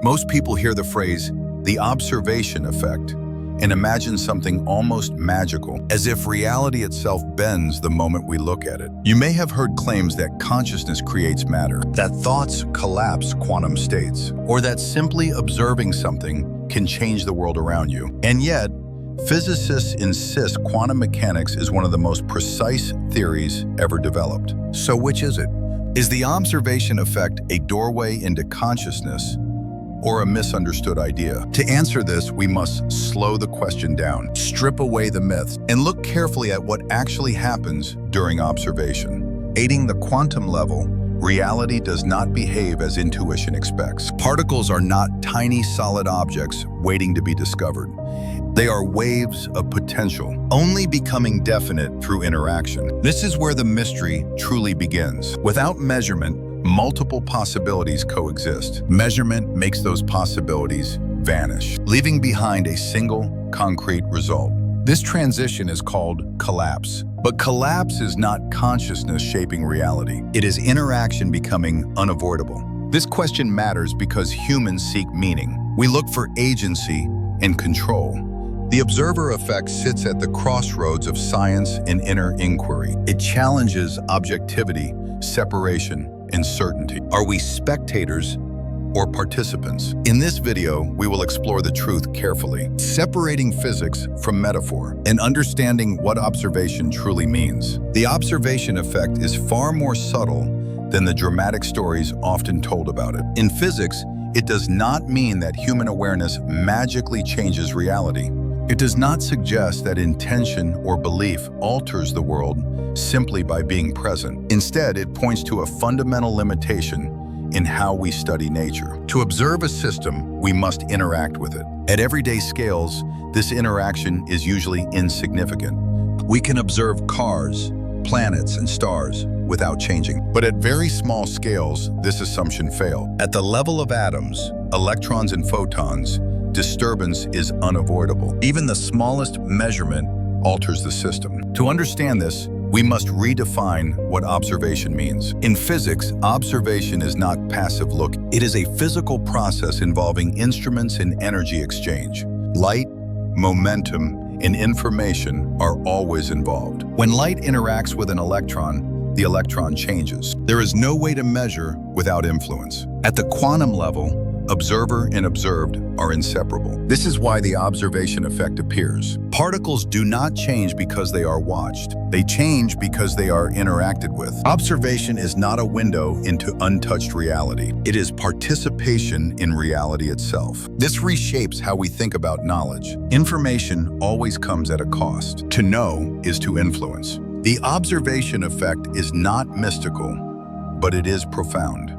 Most people hear the phrase, the observation effect, and imagine something almost magical, as if reality itself bends the moment we look at it. You may have heard claims that consciousness creates matter, that thoughts collapse quantum states, or that simply observing something can change the world around you. And yet, physicists insist quantum mechanics is one of the most precise theories ever developed. So which is it? Is the observation effect a doorway into consciousness, or a misunderstood idea? To answer this, we must slow the question down, strip away the myths, and look carefully at what actually happens during observation. Aiding the quantum level, reality does not behave as intuition expects. Particles are not tiny solid objects waiting to be discovered. They are waves of potential, only becoming definite through interaction. This is where the mystery truly begins. Without measurement, multiple possibilities coexist. Measurement makes those possibilities vanish, leaving behind a single, concrete result. This transition is called collapse. But collapse is not consciousness shaping reality. It is interaction becoming unavoidable. This question matters because humans seek meaning. We look for agency and control. The observer effect sits at the crossroads of science and inner inquiry. It challenges objectivity, separation, and certainty. Are we spectators or participants? In this video, we will explore the truth carefully, separating physics from metaphor and understanding what observation truly means. The observation effect is far more subtle than the dramatic stories often told about it. In physics, it does not mean that human awareness magically changes reality. It does not suggest that intention or belief alters the world simply by being present. Instead, it points to a fundamental limitation in how we study nature. To observe a system, we must interact with it. At everyday scales, this interaction is usually insignificant. We can observe cars, planets, and stars without changing. But at very small scales, this assumption fails. At the level of atoms, electrons and photons, disturbance is unavoidable. Even the smallest measurement alters the system. To understand this, we must redefine what observation means. In physics, observation is not passive look. It is a physical process involving instruments and energy exchange. Light, momentum, and information are always involved. When light interacts with an electron, the electron changes. There is no way to measure without influence. At the quantum level, observer and observed are inseparable. This is why the observation effect appears. Particles do not change because they are watched. They change because they are interacted with. Observation is not a window into untouched reality. It is participation in reality itself. This reshapes how we think about knowledge. Information always comes at a cost. To know is to influence. The observation effect is not mystical, but it is profound.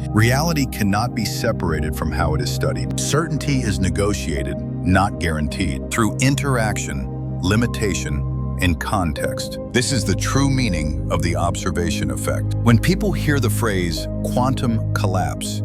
Reality cannot be separated from how it is studied. Certainty is negotiated, not guaranteed, through interaction, limitation, and context. This is the true meaning of the observation effect. When people hear the phrase quantum collapse,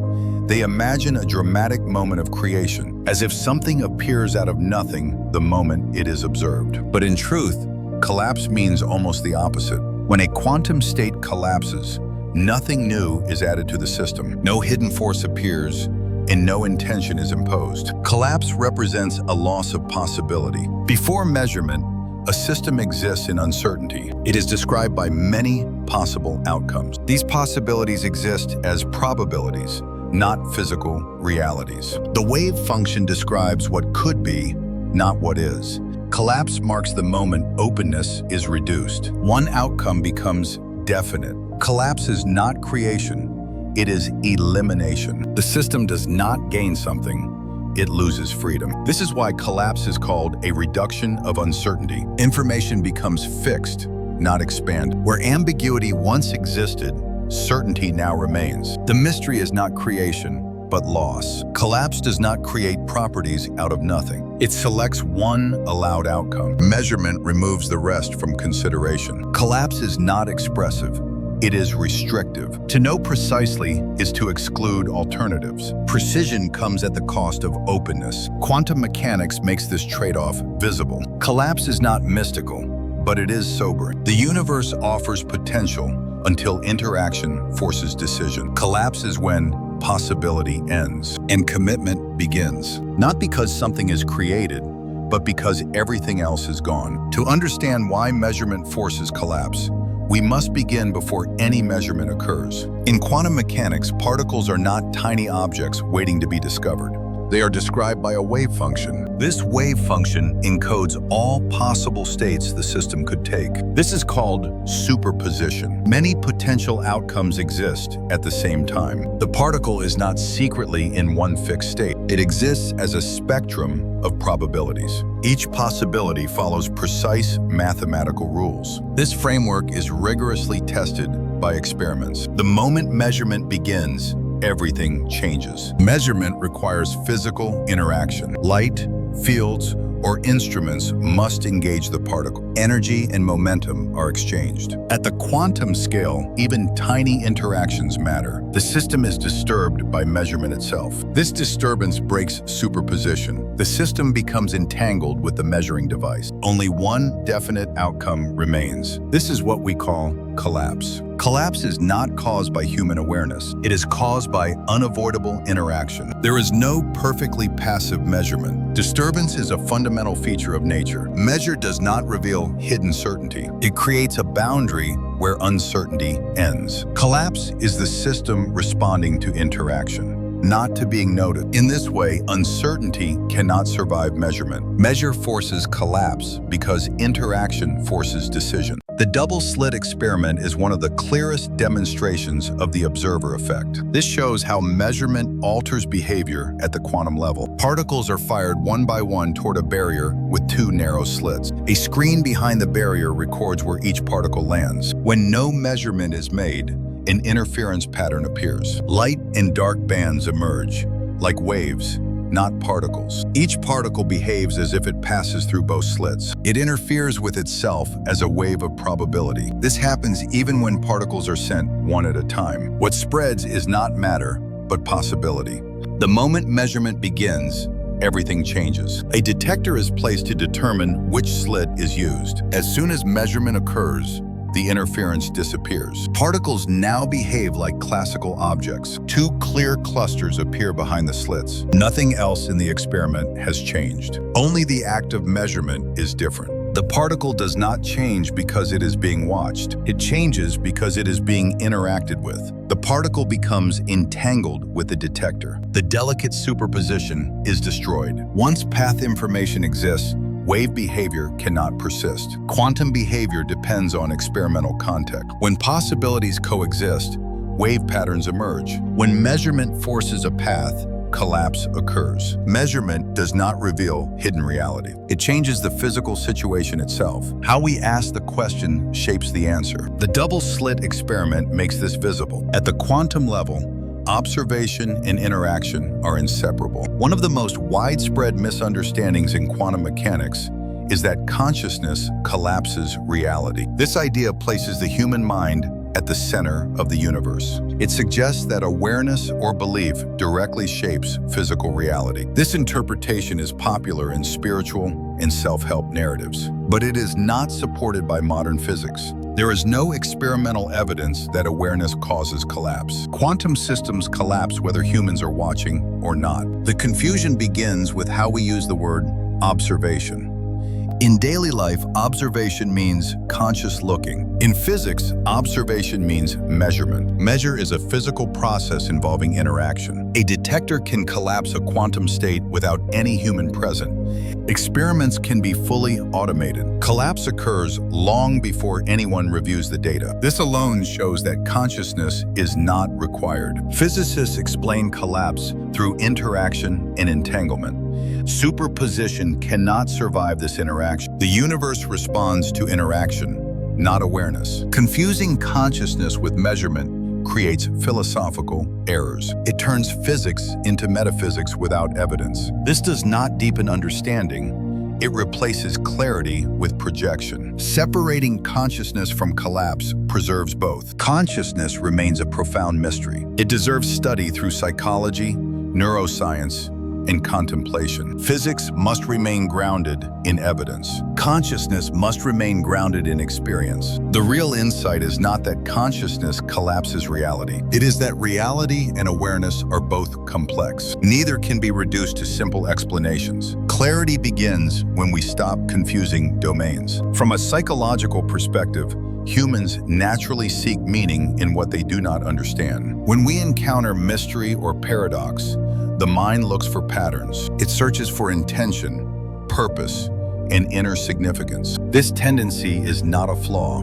they imagine a dramatic moment of creation, as if something appears out of nothing the moment it is observed. But in truth, collapse means almost the opposite. When a quantum state collapses, nothing new is added to the system. No hidden force appears, and no intention is imposed. Collapse represents a loss of possibility. Before measurement, a system exists in uncertainty. It is described by many possible outcomes. These possibilities exist as probabilities, not physical realities. The wave function describes what could be, not what is. Collapse marks the moment openness is reduced. One outcome becomes definite. Collapse is not creation, it is elimination. The system does not gain something, it loses freedom. This is why collapse is called a reduction of uncertainty. Information becomes fixed, not expanded. Where ambiguity once existed, certainty now remains. The mystery is not creation, but loss. Collapse does not create properties out of nothing. It selects one allowed outcome. Measurement removes the rest from consideration. Collapse is not expressive. It is restrictive. To know precisely is to exclude alternatives. Precision comes at the cost of openness. Quantum mechanics makes this trade-off visible. Collapse is not mystical, but it is sobering. The universe offers potential, until interaction forces decision. Collapse is when possibility ends and commitment begins. Not because something is created, but because everything else is gone. To understand why measurement forces collapse, we must begin before any measurement occurs. In quantum mechanics, particles are not tiny objects waiting to be discovered. They are described by a wave function. This wave function encodes all possible states the system could take. This is called superposition. Many potential outcomes exist at the same time. The particle is not secretly in one fixed state. It exists as a spectrum of probabilities. Each possibility follows precise mathematical rules. This framework is rigorously tested by experiments. The moment measurement begins, everything changes. Measurement requires physical interaction. Light, fields, or instruments must engage the particle. Energy and momentum are exchanged. At the quantum scale, even tiny interactions matter. The system is disturbed by measurement itself. This disturbance breaks superposition. The system becomes entangled with the measuring device. Only one definite outcome remains. This is what we call collapse. Collapse is not caused by human awareness. It is caused by unavoidable interaction. There is no perfectly passive measurement. Disturbance is a fundamental feature of nature. Measure does not reveal hidden certainty. It creates a boundary where uncertainty ends. Collapse is the system responding to interaction, not to being noted. In this way, uncertainty cannot survive measurement. Measure forces collapse because interaction forces decision. The double-slit experiment is one of the clearest demonstrations of the observer effect. This shows how measurement alters behavior at the quantum level. Particles are fired one by one toward a barrier with two narrow slits. A screen behind the barrier records where each particle lands. When no measurement is made, an interference pattern appears. Light and dark bands emerge, like waves, not particles. Each particle behaves as if it passes through both slits. It interferes with itself as a wave of probability. This happens even when particles are sent one at a time. What spreads is not matter, but possibility. The moment measurement begins, everything changes. A detector is placed to determine which slit is used. As soon as measurement occurs, the interference disappears. Particles now behave like classical objects. Two clear clusters appear behind the slits. Nothing else in the experiment has changed. Only the act of measurement is different. The particle does not change because it is being watched. It changes because it is being interacted with. The particle becomes entangled with the detector. The delicate superposition is destroyed. Once path information exists, wave behavior cannot persist. Quantum behavior depends on experimental context. When possibilities coexist, wave patterns emerge. When measurement forces a path, collapse occurs. Measurement does not reveal hidden reality. It changes the physical situation itself. How we ask the question shapes the answer. The double-slit experiment makes this visible. At the quantum level, observation and interaction are inseparable. One of the most widespread misunderstandings in quantum mechanics is that consciousness collapses reality. This idea places the human mind at the center of the universe. It suggests that awareness or belief directly shapes physical reality. This interpretation is popular in spiritual and self-help narratives, but it is not supported by modern physics. There is no experimental evidence that awareness causes collapse. Quantum systems collapse whether humans are watching or not. The confusion begins with how we use the word observation. In daily life, observation means conscious looking. In physics, observation means measurement. Measure is a physical process involving interaction. A detector can collapse a quantum state without any human present. Experiments can be fully automated. Collapse occurs long before anyone reviews the data. This alone shows that consciousness is not required. Physicists explain collapse through interaction and entanglement. Superposition cannot survive this interaction. The universe responds to interaction, not awareness. Confusing consciousness with measurement creates philosophical errors. It turns physics into metaphysics without evidence. This does not deepen understanding. It replaces clarity with projection. Separating consciousness from collapse preserves both. Consciousness remains a profound mystery. It deserves study through psychology, neuroscience, and contemplation. Physics must remain grounded in evidence. Consciousness must remain grounded in experience. The real insight is not that consciousness collapses reality. It is that reality and awareness are both complex. Neither can be reduced to simple explanations. Clarity begins when we stop confusing domains. From a psychological perspective, humans naturally seek meaning in what they do not understand. When we encounter mystery or paradox, the mind looks for patterns. It searches for intention, purpose, and inner significance. This tendency is not a flaw.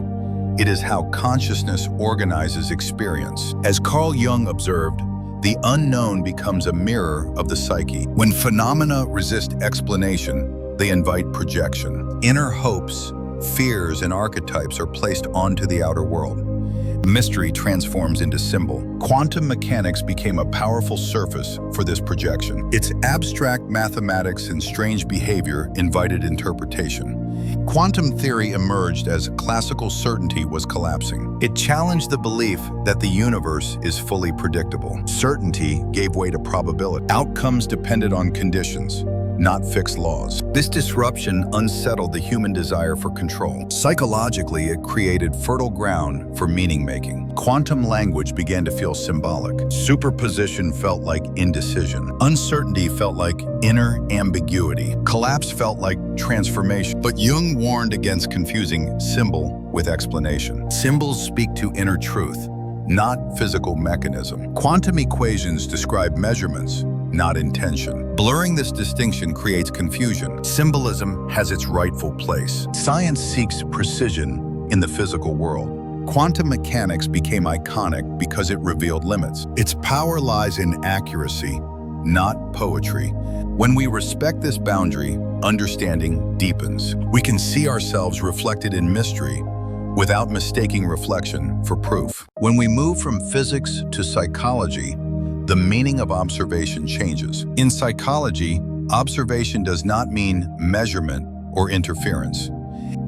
It is how consciousness organizes experience. As Carl Jung observed, the unknown becomes a mirror of the psyche. When phenomena resist explanation, they invite projection. Inner hopes, fears, and archetypes are placed onto the outer world. Mystery transforms into symbol. Quantum mechanics became a powerful surface for this projection. Its abstract mathematics and strange behavior invited interpretation. Quantum theory emerged as classical certainty was collapsing. It challenged the belief that the universe is fully predictable. Certainty gave way to probability. Outcomes depended on conditions, not fixed laws. This disruption unsettled the human desire for control. Psychologically, it created fertile ground for meaning-making. Quantum language began to feel symbolic. Superposition felt like indecision. Uncertainty felt like inner ambiguity. Collapse felt like transformation. But Jung warned against confusing symbol with explanation. Symbols speak to inner truth, not physical mechanism. Quantum equations describe measurements, not intention. Blurring this distinction creates confusion. Symbolism has its rightful place. Science seeks precision in the physical world. Quantum mechanics became iconic because it revealed limits. Its power lies in accuracy, not poetry. When we respect this boundary, understanding deepens. We can see ourselves reflected in mystery without mistaking reflection for proof. When we move from physics to psychology, the meaning of observation changes. In psychology, observation does not mean measurement or interference.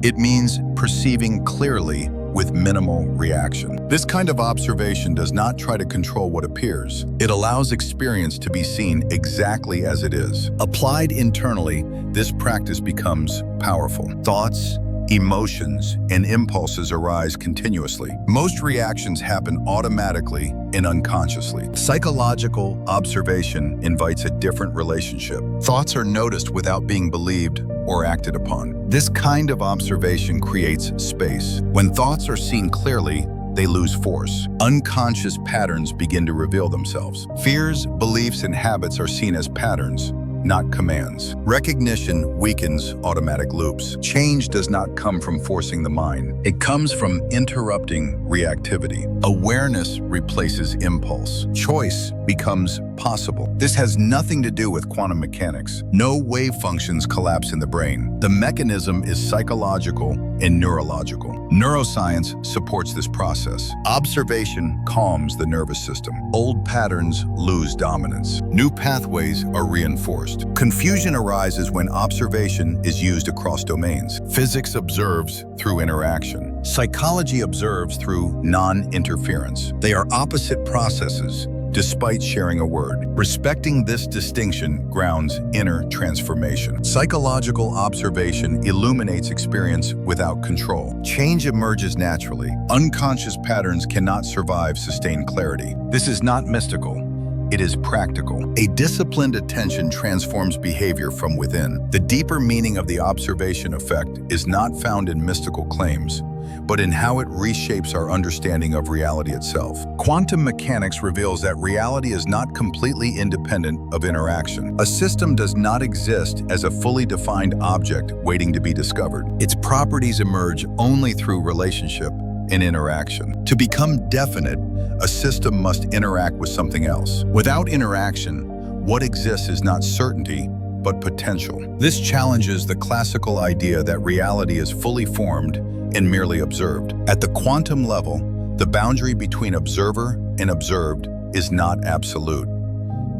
It means perceiving clearly with minimal reaction. This kind of observation does not try to control what appears. It allows experience to be seen exactly as it is. Applied internally, this practice becomes powerful. Thoughts, emotions, and impulses arise continuously. Most reactions happen automatically and unconsciously. Psychological observation invites a different relationship. Thoughts are noticed without being believed or acted upon. This kind of observation creates space. When thoughts are seen clearly, they lose force. Unconscious patterns begin to reveal themselves. Fears, beliefs, and habits are seen as patterns, not commands. Recognition weakens automatic loops. Change does not come from forcing the mind. It comes from interrupting reactivity. Awareness replaces impulse. Choice becomes possible. This has nothing to do with quantum mechanics. No wave functions collapse in the brain. The mechanism is psychological and neurological. Neuroscience supports this process. Observation calms the nervous system. Old patterns lose dominance. New pathways are reinforced. Confusion arises when observation is used across domains. Physics observes through interaction. Psychology observes through non-interference. They are opposite processes, despite sharing a word. Respecting this distinction grounds inner transformation. Psychological observation illuminates experience without control. Change emerges naturally. Unconscious patterns cannot survive sustained clarity. This is not mystical. It is practical. A disciplined attention transforms behavior from within. The deeper meaning of the observation effect is not found in mystical claims, but in how it reshapes our understanding of reality itself. Quantum mechanics reveals that reality is not completely independent of interaction. A system does not exist as a fully defined object waiting to be discovered. Its properties emerge only through relationship and interaction. To become definite, a system must interact with something else. Without interaction, what exists is not certainty, but potential. This challenges the classical idea that reality is fully formed and merely observed. At the quantum level, the boundary between observer and observed is not absolute.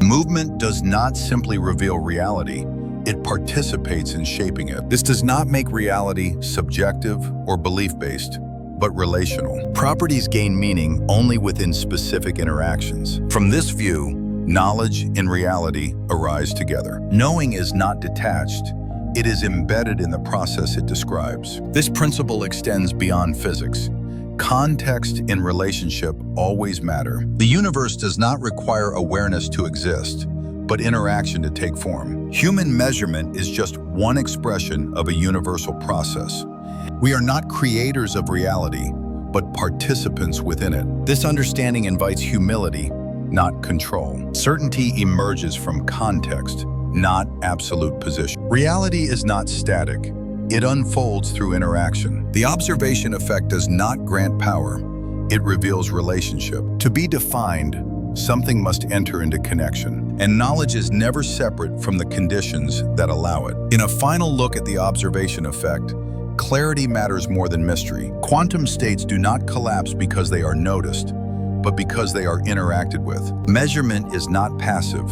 Movement does not simply reveal reality, it participates in shaping it. This does not make reality subjective or belief-based, but relational. Properties gain meaning only within specific interactions. From this view, Knowledge and reality arise together. Knowing is not detached. It is embedded in the process it describes. This principle extends beyond physics. Context in relationship always matter. The universe does not require awareness to exist, but interaction to take form. Human measurement is just one expression of a universal process. We are not creators of reality, but participants within it. This understanding invites humility, not control. Certainty emerges from context, not absolute position. Reality is not static. It unfolds through interaction. The observation effect does not grant power. It reveals relationship. To be defined, something must enter into connection, and knowledge is never separate from the conditions that allow it. In a final look at the observation effect, clarity matters more than mystery. Quantum states do not collapse because they are noticed, but because they are interacted with. Measurement is not passive.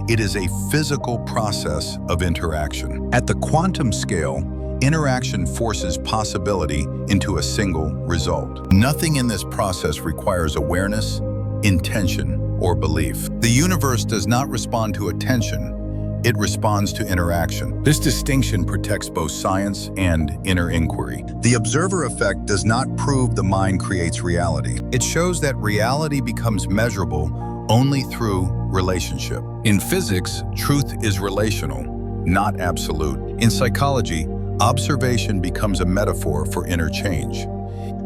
It is a physical process of interaction. At the quantum scale, interaction forces possibility into a single result. Nothing in this process requires awareness, intention, or belief. The universe does not respond to attention. It responds to interaction. This distinction protects both science and inner inquiry. The observer effect does not prove the mind creates reality. It shows that reality becomes measurable only through relationship. In physics, truth is relational, not absolute. In psychology, observation becomes a metaphor for interchange.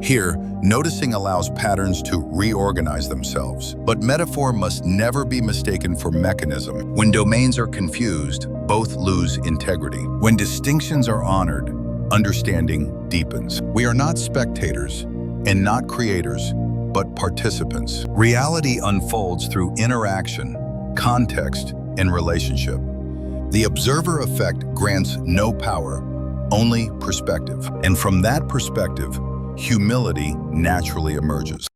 Here, noticing allows patterns to reorganize themselves. But metaphor must never be mistaken for mechanism. When domains are confused, both lose integrity. When distinctions are honored, understanding deepens. We are not spectators and not creators, but participants. Reality unfolds through interaction, context, and relationship. The observer effect grants no power, only perspective. And from that perspective, humility naturally emerges.